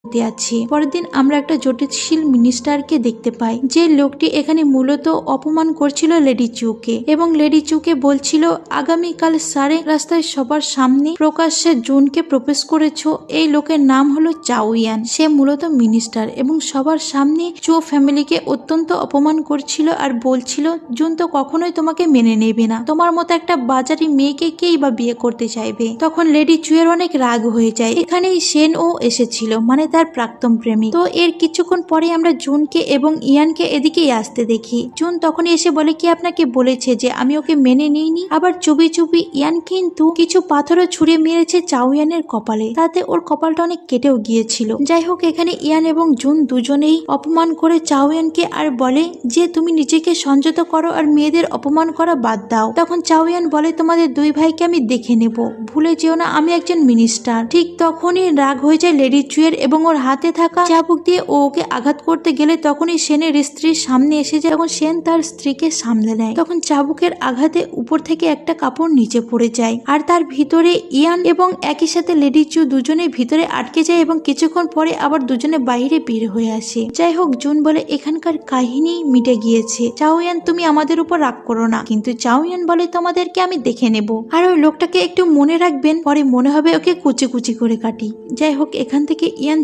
আছি। পরের দিন আমরা একটা জটিলশীল মিনিস্টারকে দেখতে পাই, যে লোকটি এখানে মূলত অপমান করছিল লেডি চুকে এবং লেডি চুকে বলছিল আগামীকাল সারে রাস্তায় সবার সামনে প্রকাশ্যে জুনকে প্রপোজ করেছো। এই লোকের নাম হলো চাউয়ান, সে মূলত মিনিস্টার এবং সবার সামনে চো ফ্যামিলিকে অত্যন্ত অপমান করছিল আর বলছিল জুন তো কখনোই তোমাকে মেনে নেবে না, তোমার মতো একটা বাজারি মেয়েকে কেই বা বিয়ে করতে চাইবে। তখন লেডি চুয়ের অনেক রাগ হয়ে যায়। এখানেই সেন ও এসেছিল, মানে তার প্রাক্তন প্রেমিক। তো এর কিছুক্ষণ পরে আমরা জুনকে এবং ইয়ানকে এদিকেই আসতে দেখি। জুন তখনই এসে বলে কি আপনাকে বলেছে যে আমি ওকে মেনে নিইনি। আবার চুপি চুপি ইয়ান কিন্তু কিছু পাথরও ছুঁড়ে মেরেছে চাউয়ানের কপালে, তাতে ওর কপালটা অনেক কেটেও গিয়েছিল। যাই হোক, এখানে ইয়ান এবং জুন দুজনেই অপমান করে চাউয়ানকে আর বলে যে তুমি নিজেকে সংযত করো আর মেয়েদের অপমান করা বাদ দাও। তখন চাউয়ান বলে তোমাদের দুই ভাইকে আমি দেখে নেব, ভুলে যেও না আমি একজন মিনিস্টার। ঠিক তখনই রাগ হয়ে যায় লেডি চুয়ের এবং ওর হাতে থাকা চাবুক দিয়ে ওকে আঘাত করতে গেলে তখনই সেনের স্ত্রীর সামনে এসে যায়। তখন সেন তার স্ত্রীকে সামলে নেয়। তখন চাবুকের আঘাতে উপর থেকে একটা কাপড় নিচে পড়ে যায় আর তার ভিতরে ইয়ান এবং একই সাথে লেডি চু দুজনে ভিতরে আটকে যায় এবং কিছুক্ষণ পরে আবার দুজনে বাইরে বের হয়ে আসে। যাই হোক, জুন বলে এখানকার কাহিনী মিটে গিয়েছে, চাউয়ান তুমি আমাদের উপর রাগ করো না। কিন্তু চাউয়ান বলে তোমাদেরকে আমি দেখে নেব আর ওই লোকটাকে একটু মনে রাখবেন, পরে মনে হবে ওকে কুচি কুচি করে কাটি। যাই হোক, এখান থেকে ইয়ান